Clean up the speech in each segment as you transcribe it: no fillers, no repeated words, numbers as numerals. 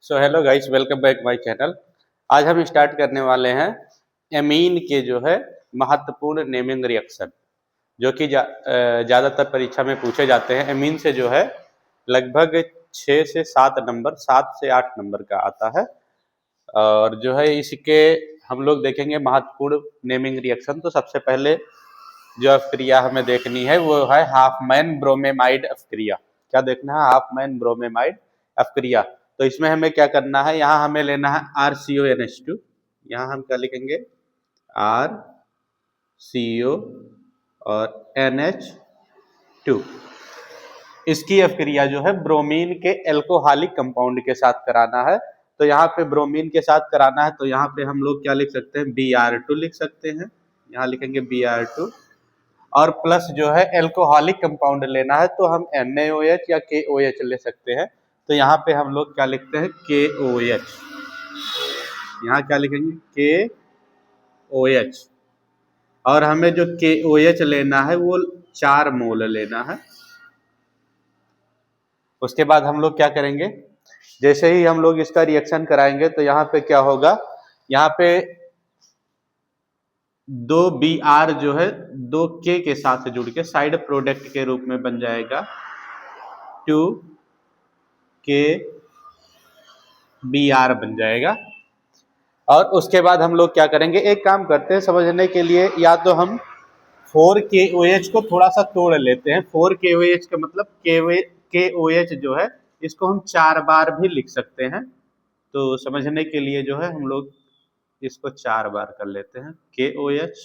So hello guys, welcome back my channel. आज हम start करने वाले हैं एमीन के जो है महत्वपूर्ण नेमिंग रिएक्शन, जो कि ज़्यादातर परीक्षा में पूछे जाते हैं। एमीन से जो है लगभग 6 से 7 नंबर, 7 से 8 नंबर का आता है। और जो है इसके हम लोग देखेंगे महत्वपूर्ण नेमिंग रिएक्शन। तो सबसे पहले जो अफ्क्रिया हमें देखनी है वो है हाफमैन ब्रोमेमाइड अफ्क्रिया। क्या देखना है? हाफमैन ब्रोमेमाइड अफ्क्रिया। तो इसमें हमें क्या करना है, यहाँ हमें लेना है RCONH2। यहाँ हम क्या लिखेंगे? RCO और NH2। इसकी अफ्क्रिया जो है ब्रोमीन के एल्कोहलिक कंपाउंड के साथ कराना है। तो यहाँ पे ब्रोमीन के साथ कराना है, तो यहाँ पे हम लोग क्या लिख सकते हैं? Br2 लिख सकते हैं। यहाँ लिखेंगे Br2 और प्लस जो है एल्कोहलिक कंपाउंड लेना है, तो हम NaOH या KOH ले सकते हैं। तो यहाँ पे हम लोग क्या लिखते हैं? KOH। यहाँ क्या लिखेंगे? KOH। और हमें जो KOH लेना है वो 4 मोल लेना है। उसके बाद हम लोग क्या करेंगे? जैसे ही हम लोग इसका रिएक्शन कराएंगे तो यहाँ पे क्या होगा? यहाँ पे 2 Br जो है 2 K के साथ जुड़ के साइड प्रोडक्ट के रूप में बन जाएगा 2 K Br बन जाएगा। और उसके बाद हम लोग क्या करेंगे? एक काम करते हैं समझने के लिए, या तो हम 4KOH को थोड़ा सा तोड़ लेते हैं। 4KOH का मतलब KOH जो है इसको हम 4 बार भी लिख सकते हैं। तो समझने के लिए जो है हम लोग इसको 4 बार कर लेते हैं। KOH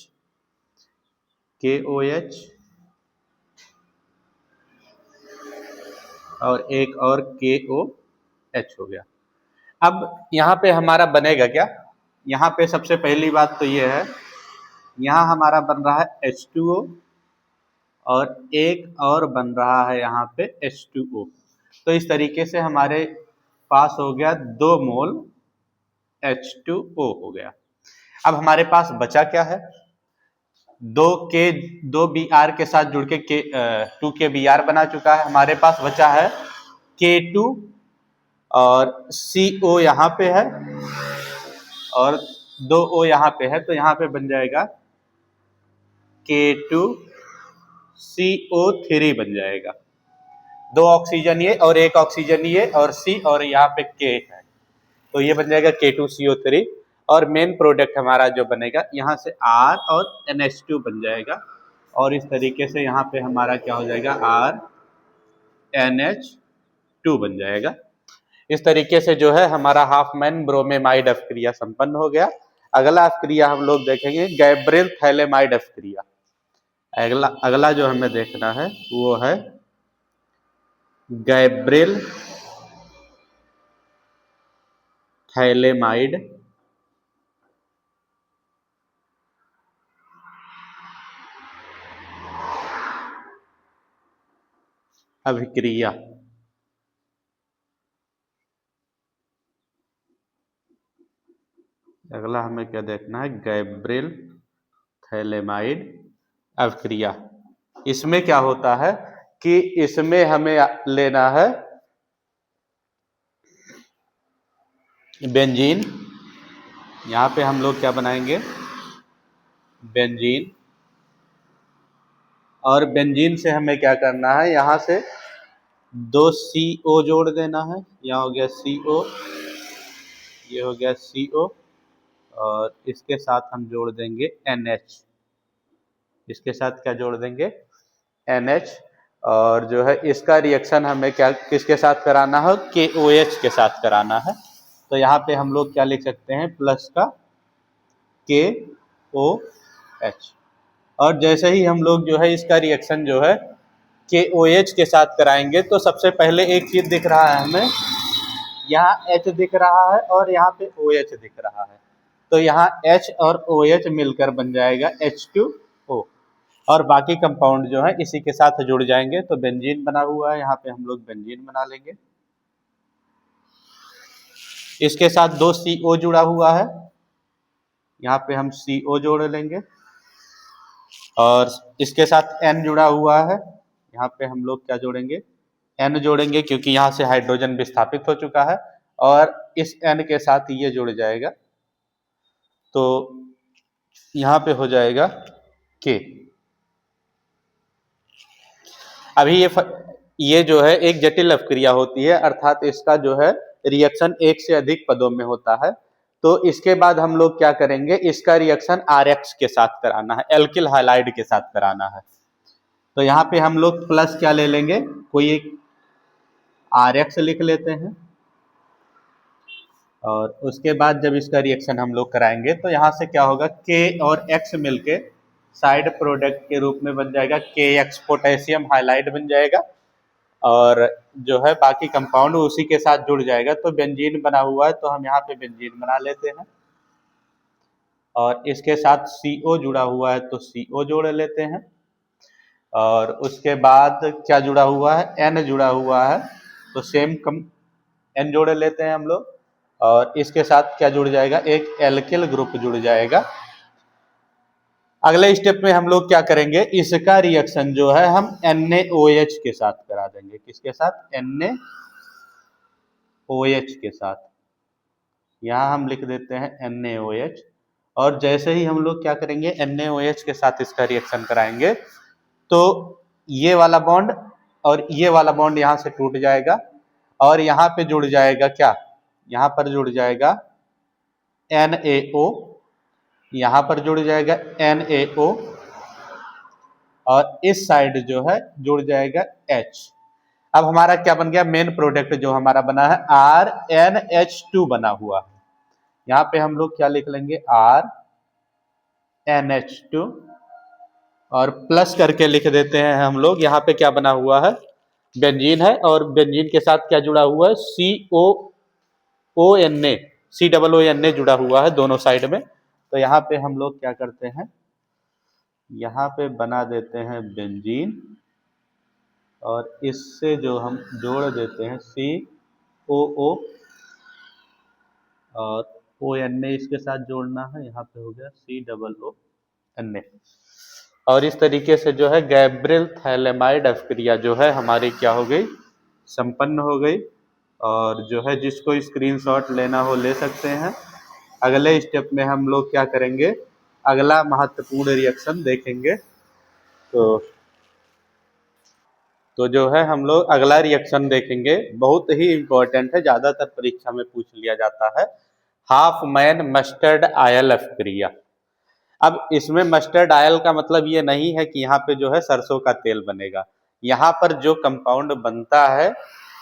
और एक और KOH हो गया। अब यहाँ पे हमारा बनेगा क्या? यहाँ पे सबसे पहली बात तो ये है, यहाँ हमारा बन रहा है H2O और एक और बन रहा है यहाँ पे H2O। तो इस तरीके से हमारे पास हो गया 2 मोल H2O हो गया। अब हमारे पास बचा क्या है? 2 Br के साथ जुड़ के 2 के Br बना चुका है। हमारे पास बचा है K2 और CO यहाँ पे है और 2 O यहाँ पे है, तो यहाँ पे बन जाएगा K2CO3 बन जाएगा। 2 ऑक्सीजन ये और 1 ऑक्सीजन ये और C और यहाँ पे K है, तो ये बन जाएगा K2CO3। और मेन प्रोडक्ट हमारा जो बनेगा यहाँ से R और NH2 बन जाएगा। और इस तरीके से यहाँ पे हमारा क्या हो जाएगा? RNH2 बन जाएगा। इस तरीके से जो है हमारा हाफमैन ब्रोमेमाइड अफ्क्रिया संपन्न हो गया। अगला अफ्क्रिया हम लोग देखेंगे गैब्रियल थैलेमाइड अफ्क्रिया। अगला जो हमें देखना है वो है गैब्रियल थैलेमाइड अभिक्रिया। अगला हमें क्या देखना है? गैब्रियल थैलेमाइड अभिक्रिया। इसमें क्या होता है कि इसमें हमें लेना है बेंजीन। यहाँ पे हम लोग क्या बनाएंगे? बेंजीन। और बेंजीन से हमें क्या करना है? यहाँ से 2 CO जोड़ देना है। यहाँ हो गया CO, ये हो गया CO और इसके साथ हम जोड़ देंगे NH। इसके साथ क्या जोड़ देंगे? NH। और जो है इसका रिएक्शन हमें क्या किसके साथ कराना है? KOH के साथ कराना है। तो यहाँ पे हम लोग क्या लिख सकते हैं? प्लस का KOH। और जैसे ही हम लोग जो है इसका रिएक्शन जो है KOH के साथ कराएंगे तो सबसे पहले एक चीज दिख रहा है हमें, यहाँ H दिख रहा है और यहाँ पे OH दिख रहा है। तो यहाँ H और OH मिलकर बन जाएगा H2O और बाकी कंपाउंड जो है इसी के साथ जुड़ जाएंगे। तो बेंजीन बना हुआ है, यहाँ पे हम लोग बेंजीन बना लेंगे। इसके साथ 2 CO जुड़ा हुआ है, यहाँ पे हम CO जोड़ लेंगे। और इसके साथ N जुड़ा हुआ है, यहाँ पे हम लोग क्या जोड़ेंगे? N जोड़ेंगे, क्योंकि यहाँ से हाइड्रोजन विस्थापित हो चुका है। और इस N के साथ ये जुड़ जाएगा, तो यहाँ पे हो जाएगा K। अभी ये जो है एक जटिल अपक्रिया होती है, अर्थात इसका जो है रिएक्शन एक से अधिक पदों में होता है। तो इसके बाद हम लोग क्या करेंगे, इसका रिएक्शन RX के साथ कराना है, एल्किल हाइलाइड के साथ कराना है। तो यहाँ पे हम लोग प्लस क्या ले लेंगे, कोई एक RX लिख लेते हैं, और उसके बाद जब इसका रिएक्शन हम लोग कराएंगे तो यहाँ से क्या होगा, K और X मिलके साइड प्रोडक्ट के रूप में बन जाएगा KX, पोटेशियम हाइलाइड बन जाएगा, और जो है बाकी कंपाउंड उसी के साथ जुड़ जाएगा। तो बेंजीन बना हुआ है तो हम यहाँ पे बेंजीन बना लेते हैं, और इसके साथ CO जुड़ा हुआ है तो CO जोड़ लेते हैं, और उसके बाद क्या जुड़ा हुआ है, N जुड़ा हुआ है तो सेम N जोड़ लेते हैं हम लोग, और इसके साथ क्या जुड़ जाएगा, एक एल्किल ग्रुप जुड़ जाएगा। अगले स्टेप में हम लोग क्या करेंगे, इसका रिएक्शन जो है हम NaOH के साथ करा देंगे। किसके साथ, NaOH के साथ। यहाँ हम लिख देते हैं NaOH, और जैसे ही हम लोग क्या करेंगे, NaOH के साथ इसका रिएक्शन कराएंगे तो ये वाला बॉन्ड और ये वाला बॉन्ड यहाँ से टूट जाएगा, और यहाँ पे जुड़ जाएगा क्या, यहाँ पर जुड़ जाएगा NaO, यहाँ पर जुड़ जाएगा NaO, और इस साइड जो है जुड़ जाएगा H। अब हमारा क्या बन गया, मेन प्रोडक्ट जो हमारा बना है RNH2 बना हुआ है। यहाँ पे हम लोग क्या लिख लेंगे, RNH2, और प्लस करके लिख देते हैं हम लोग, यहाँ पे क्या बना हुआ है, बेंजीन है, और बेंजीन के साथ क्या जुड़ा हुआ है, COONA जुड़ा हुआ है दोनों साइड में। तो यहाँ पे हम लोग क्या करते हैं, यहाँ पे बना देते हैं बेंजीन, और इससे जो हम जोड़ देते हैं COO, और ONA इसके साथ जोड़ना है, यहाँ पे हो गया COONA। और इस तरीके से जो है गैब्रियल थैलेमाइड अपक्रिया जो है हमारी क्या हो गई, संपन्न हो गई। और जो है जिसको स्क्रीनशॉट लेना हो ले सकते हैं। अगले स्टेप में हम लोग क्या करेंगे, अगला महत्वपूर्ण रिएक्शन देखेंगे। तो जो है हम लोग अगला रिएक्शन देखेंगे, बहुत ही इंपॉर्टेंट है, ज्यादातर परीक्षा में पूछ लिया जाता है, हाफमैन मस्टर्ड आयल अपक्रिया। अब इसमें मस्टर्ड आयल का मतलब ये नहीं है कि यहाँ पे जो है सरसों का तेल बनेगा, यहाँ पर जो कंपाउंड बनता है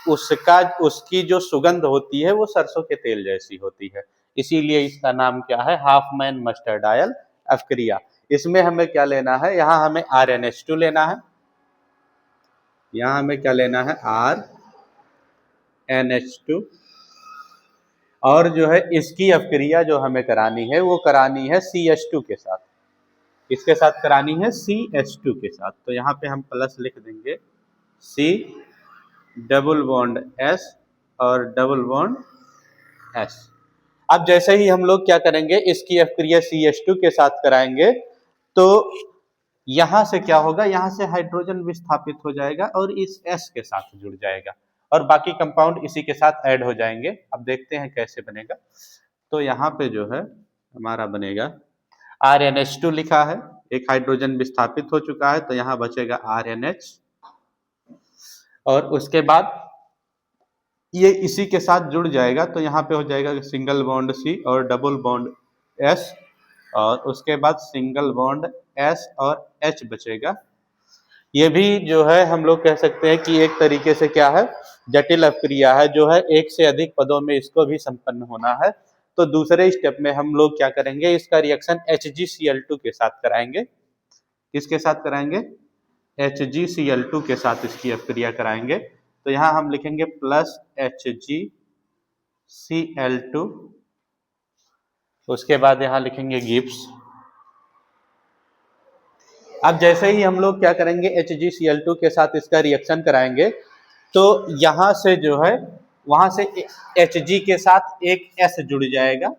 उसकी जो सुगंध होती है वो सरसों के तेल जैसी होती है, इसीलिए इसका नाम क्या है, हाफमैन मस्टर्ड आयल अपक्रिया। इसमें हमें क्या लेना है, यहाँ हमें RNH2 लेना है, यहाँ हमें क्या लेना है, RNH2, और जो है इसकी अपक्रिया जो हमें करानी है वो करानी है CH2 के साथ। इसके साथ करानी है CH2 के साथ। तो यहाँ पे हम प्लस लिख देंगे, C डबल बॉन्ड S और डबल बॉन्ड S। अब जैसे ही हम लोग क्या करेंगे, इसकी अपक्रिया CH2 के साथ कराएंगे तो यहाँ से क्या होगा, यहाँ से हाइड्रोजन विस्थापित हो जाएगा और इस S के साथ जुड़ जाएगा, और बाकी कंपाउंड इसी के साथ ऐड हो जाएंगे। अब देखते हैं कैसे बनेगा। तो यहाँ पे जो है हमारा बनेगा, RNH2 लिखा है, एक हाइड्रोजन विस्थापित हो चुका है, तो यहाँ बचेगा RNH, और उसके बाद ये इसी के साथ जुड़ जाएगा, तो यहाँ पे हो जाएगा सिंगल बॉन्ड C और डबल बॉन्ड S, और उसके बाद सिंगल बॉन्ड S और H बचेगा। ये भी जो है हम लोग कह सकते हैं कि एक तरीके से क्या है, जटिल अपक्रिया है, जो है एक से अधिक पदों में इसको भी संपन्न होना है। तो दूसरे स्टेप में हम लोग क्या करेंगे, इसका रिएक्शन HgCl2 के साथ कराएंगे। किसके साथ कराएंगे, HgCl2 के साथ इसकी अपक्रिया कराएंगे। तो यहाँ हम लिखेंगे प्लस HgCl2, उसके बाद यहाँ लिखेंगे गिब्स। अब जैसे ही हम लोग क्या करेंगे, HgCl2 के साथ इसका रिएक्शन कराएंगे तो यहाँ से जो है वहां से Hg के साथ एक S जुड़ जाएगा,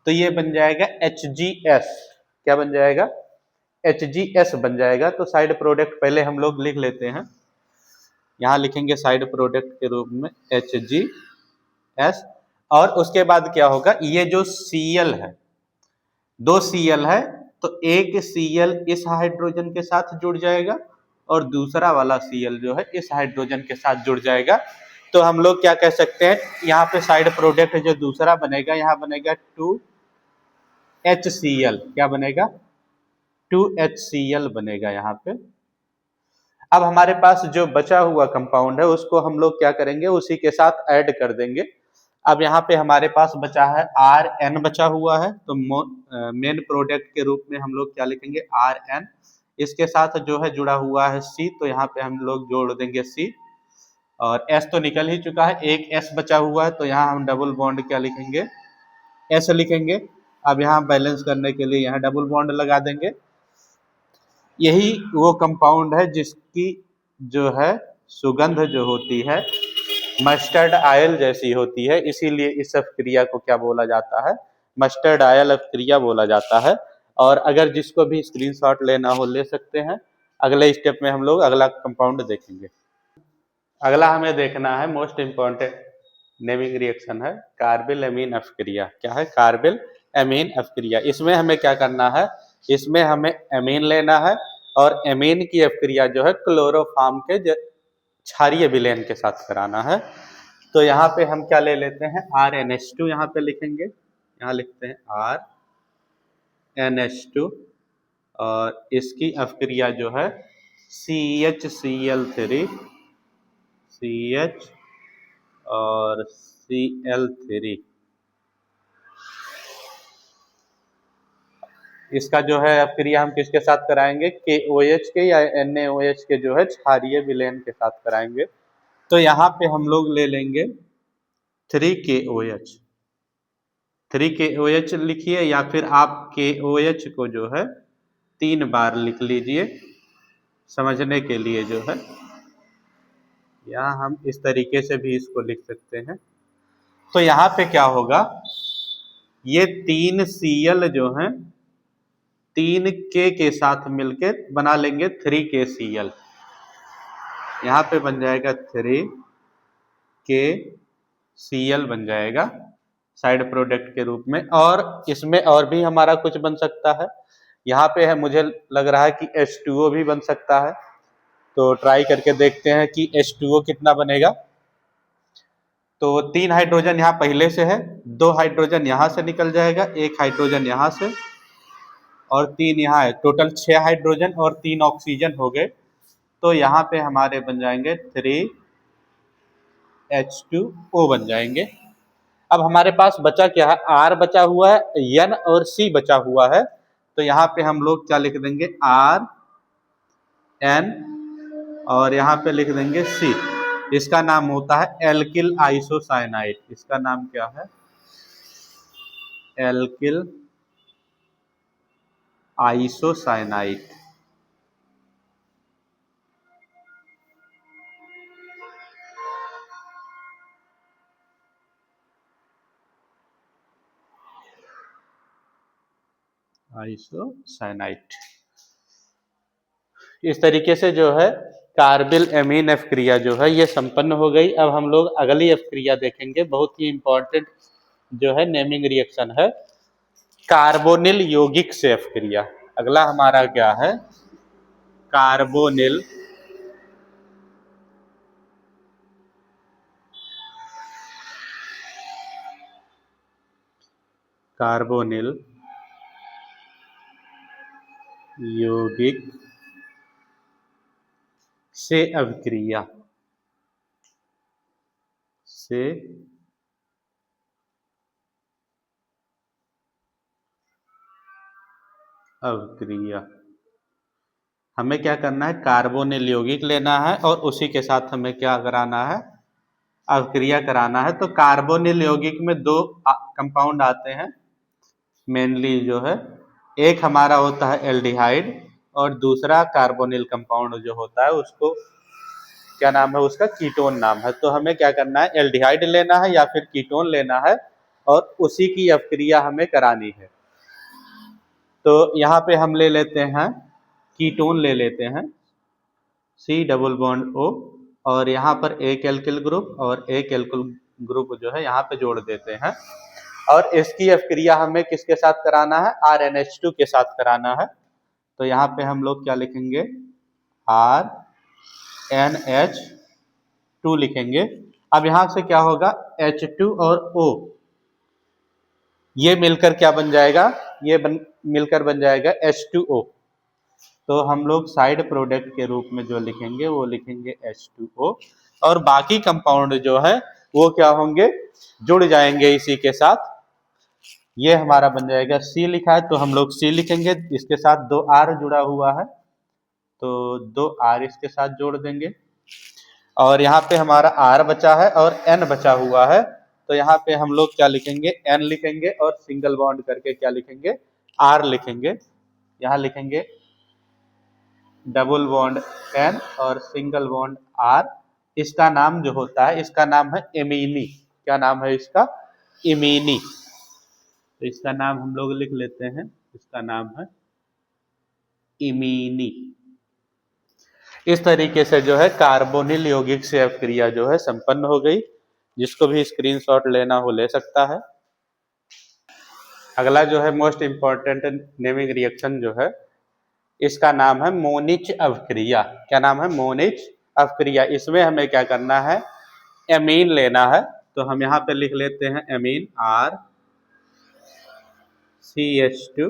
तो ये बन जाएगा HgS। क्या बन जाएगा, HgS बन जाएगा। तो साइड प्रोडक्ट पहले हम लोग लिख लेते हैं, यहाँ लिखेंगे साइड प्रोडक्ट के रूप में HgS, S। और उसके बाद क्या होगा, ये जो Cl है, 2 Cl है, तो एक Cl इस हाइड्रोजन के साथ जुड़ जाएगा और दूसरा वाला Cl जो है इस हाइड्रोजन के साथ जुड़ जाएगा। तो हम लोग क्या कह सकते हैं, यहाँ पे साइड प्रोडक्ट जो दूसरा बनेगा, यहाँ बनेगा 2HCl। क्या बनेगा, 2HCl बनेगा यहाँ पे। अब हमारे पास जो बचा हुआ कंपाउंड है उसको हम लोग क्या करेंगे, उसी के साथ ऐड कर देंगे। अब यहाँ पे हमारे पास बचा है Rn बचा हुआ है, तो मेन प्रोडक्ट के रूप में हम लोग क्या लिखेंगे, Rn। इसके साथ जो है जुड़ा हुआ है C, तो यहाँ पे हम लोग जोड़ देंगे C। और S तो निकल ही चुका है, एक S बचा हुआ है, तो यहाँ हम डबल बॉन्ड क्या लिखेंगे, S लिखेंगे। अब यहाँ बैलेंस करने के लिए यहाँ डबल बॉन्ड लगा देंगे। यही वो कंपाउंड है जिसकी जो है सुगंध जो होती है मस्टर्ड ऑयल जैसी होती है, इसीलिए इस अभिक्रिया को क्या बोला जाता है, मस्टर्ड ऑयल अभिक्रिया बोला जाता है। और अगर जिसको भी स्क्रीनशॉट लेना हो ले सकते हैं। अगले स्टेप में हम लोग अगला कंपाउंड देखेंगे। अगला हमें देखना है मोस्ट इम्पोर्टेंट नेमिंग रिएक्शन है कार्बिल एमीन अभिक्रिया। क्या है, कार्बिल एमीन अभिक्रिया। इसमें हमें क्या करना है, इसमें हमें एमीन लेना है और एमीन की अभिक्रिया जो है क्लोरोफॉर्म के क्षारीय विलयन के साथ कराना है। तो यहाँ पे हम क्या ले लेते हैं, RnH2 यहाँ पे लिखेंगे, यहाँ लिखते हैं RnH2 और इसकी अभिक्रिया जो है CHCl3 CH और Cl3। इसका जो है अभिक्रिया हम किसके साथ कराएंगे, KOH के या NaOH के जो है क्षारीय विलयन के साथ कराएंगे। तो यहाँ पे हम लोग ले लेंगे 3KOH। 3KOH लिखिए या फिर आप KOH को जो है 3 बार लिख लीजिए समझने के लिए जो है। यहाँ हम इस तरीके से भी इसको लिख सकते हैं। तो यहाँ पे क्या होगा, ये 3 Cl जो हैं 3 K के साथ मिलके बना लेंगे 3KCl। यहाँ पे बन जाएगा 3KCl बन जाएगा साइड प्रोडक्ट के रूप में। और इसमें और भी हमारा कुछ बन सकता है। यहाँ पे है, मुझे लग रहा है कि H2O भी बन सकता है। तो ट्राई करके देखते हैं कि H2O कितना बनेगा। तो 3 हाइड्रोजन यहाँ पहले से है, 2 हाइड्रोजन यहाँ से निकल जाएगा, 1 हाइड्रोजन यहाँ से और 3 यहाँ है। टोटल 6 हाइड्रोजन और 3 ऑक्सीजन हो गए। तो यहाँ पे हमारे बन जाएंगे 3H2O बन जाएंगे। अब हमारे पास बचा क्या है, R बचा हुआ है, N और C बचा हुआ है। तो यहाँ पे हम लोग क्या लिख देंगे, RN और यहाँ पे लिख देंगे C। इसका नाम होता है एल्किल आइसोसाइनाइड। इसका नाम क्या है, एल्किल आइसोसाइनाइड। आइसोसाइनाइड। इस तरीके से जो है कार्बिल एमीन अभिक्रिया जो है ये संपन्न हो गई। अब हम लोग अगली अभिक्रिया देखेंगे, बहुत ही इंपॉर्टेंट जो है नेमिंग रिएक्शन है कार्बोनिल यौगिक से अभिक्रिया। अगला हमारा क्या है, कार्बोनिल यौगिक से अभिक्रिया हमें क्या करना है, कार्बोनिल यौगिक लेना है और उसी के साथ हमें क्या कराना है, अभिक्रिया कराना है। तो कार्बोनिल यौगिक में 2 कंपाउंड आते हैं मेनली जो है, एक हमारा होता है एल्डिहाइड और दूसरा कार्बोनिल कंपाउंड जो होता है उसको क्या नाम है, उसका कीटोन नाम है। तो हमें क्या करना है, एल्डिहाइड लेना है या फिर कीटोन लेना है और उसी की अभिक्रिया हमें करानी है। तो यहाँ पे हम ले लेते हैं कीटोन, ले लेते हैं C डबल बॉन्ड O और यहाँ पर एक एल्किल ग्रुप और एक एल्किल ग्रुप जो है यहाँ पे जोड़ देते हैं। और इसकी अभिक्रिया हमें किसके साथ कराना है, RNH2 के साथ कराना है। तो यहाँ पे हम लोग क्या लिखेंगे, RNH2 लिखेंगे। अब यहाँ से क्या होगा, H2 और O ये मिलकर क्या बन जाएगा, मिलकर बन जाएगा H2O। तो हम लोग साइड प्रोडक्ट के रूप में जो लिखेंगे वो लिखेंगे H2O, और बाकी कंपाउंड जो है वो क्या होंगे, जुड़ जाएंगे इसी के साथ। ये हमारा बन जाएगा C लिखा है तो हम लोग C लिखेंगे, इसके साथ 2 R जुड़ा हुआ है तो 2 R इसके साथ जोड़ देंगे। और यहाँ पे हमारा R बचा है और N बचा हुआ है, तो यहाँ पे हम लोग क्या लिखेंगे, N लिखेंगे और सिंगल बॉन्ड करके क्या लिखेंगे, R लिखेंगे। यहाँ लिखेंगे डबल बॉन्ड N और सिंगल बॉन्ड R। इसका नाम जो होता है, इसका नाम है एमीनी। क्या नाम है इसका, इमीनी। तो इसका नाम हम लोग लिख लेते हैं, इसका नाम है इमीनी। इस तरीके से जो है कार्बोनिल यौगिक से अभिक्रिया जो है संपन्न हो गई। जिसको भी स्क्रीनशॉट लेना हो ले सकता है। अगला जो है मोस्ट इंपॉर्टेंट नेमिंग रिएक्शन जो है, इसका नाम है मोनिच अभिक्रिया। क्या नाम है, मोनिच अभिक्रिया। इसमें हमें क्या करना है, एमीन लेना है। तो हम यहाँ पे लिख लेते हैं एमीन, RCH2।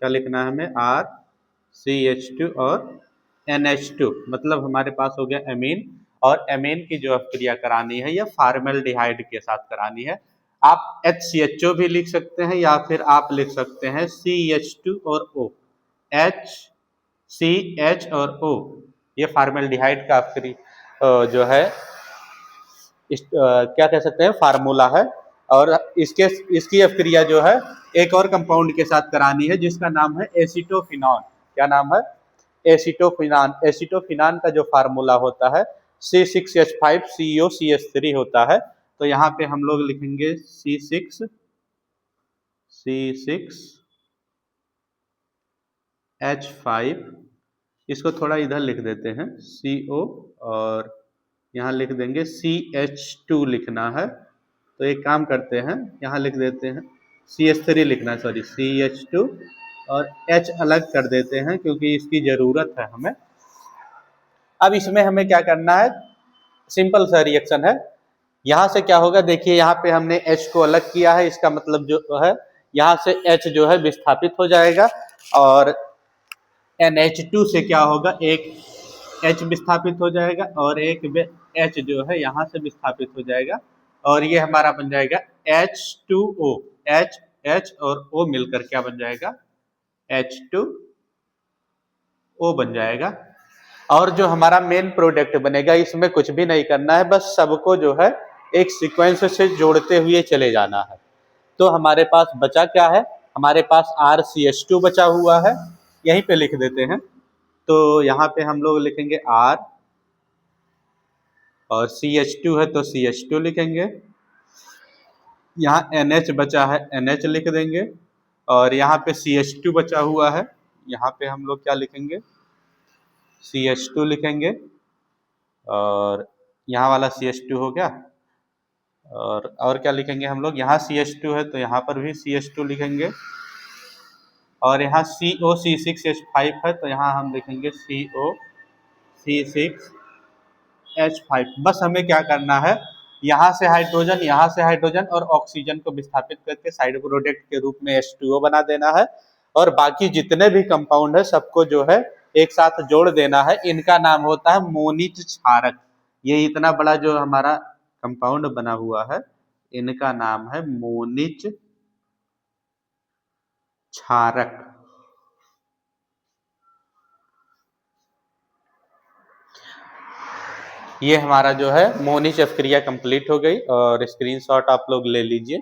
क्या लिखना है हमें, RCH2 और NH2, मतलब हमारे पास हो गया एमीन। और एमीन की जो अभिक्रिया करानी है यह फॉर्मेल्डिहाइड के साथ करानी है। आप HCHO भी लिख सकते हैं या फिर आप लिख सकते हैं CH2 और O, HCH और O। ये फॉर्मेल्डिहाइड का जो है क्या कह सकते हैं, फार्मूला है। और इसकी अभिक्रिया जो है एक और कंपाउंड के साथ करानी है जिसका नाम है एसिटोफिनॉन। क्या नाम है, एसिटोफिनान। एसिटोफिनान का जो फार्मूला होता है C6H5COCH3 होता है। तो यहाँ पे हम लोग लिखेंगे C6H5, इसको थोड़ा इधर लिख देते हैं CO, और यहाँ लिख देंगे CH2 लिखना है। तो एक काम करते हैं, यहाँ लिख देते हैं CH3 लिखना है, सॉरी CH2, और H अलग कर देते हैं क्योंकि इसकी जरूरत है हमें। अब इसमें हमें क्या करना है, सिंपल सा रिएक्शन है। यहाँ से क्या होगा, देखिए यहाँ पे हमने H को अलग किया है, इसका मतलब जो है यहाँ से H जो है विस्थापित हो जाएगा, और NH2 से क्या होगा, एक H विस्थापित हो जाएगा और एक H जो है यहाँ से विस्थापित हो जाएगा, और ये हमारा बन जाएगा H2O। H और O मिलकर क्या बन जाएगा, H2O बन जाएगा। और जो हमारा मेन प्रोडक्ट बनेगा, इसमें कुछ भी नहीं करना है, बस सबको जो है एक सीक्वेंस से जोड़ते हुए चले जाना है। तो हमारे पास बचा क्या है, हमारे पास RCH2 बचा हुआ है, यहीं पे लिख देते हैं। तो यहाँ पे हम लोग लिखेंगे R, और CH2 है तो CH2 लिखेंगे। यहाँ NH बचा है, NH लिख देंगे। और यहाँ पे CH2 बचा हुआ है, यहाँ पे हम लोग क्या लिखेंगे, CH2 लिखेंगे। और यहाँ वाला CH2 हो गया। और क्या लिखेंगे हम लोग, यहाँ CH2 है तो यहाँ पर भी CH2 लिखेंगे। और यहाँ CO C6H5 है तो यहाँ हम लिखेंगे CO C6H5। बस हमें क्या करना है, यहाँ से हाइड्रोजन, यहाँ से हाइड्रोजन और ऑक्सीजन को विस्थापित करके साइड प्रोडक्ट के रूप में H2O बना देना है। और बाकी जितने भी कंपाउंड है सबको जो है एक साथ जोड़ देना है। इनका नाम होता है मोनिच क्षारक। ये इतना बड़ा जो हमारा कंपाउंड बना हुआ है, इनका नाम है मोनिच क्षारक। ये हमारा जो है मोनिच अभिक्रिया कंप्लीट हो गई, और स्क्रीनशॉट आप लोग ले लीजिए।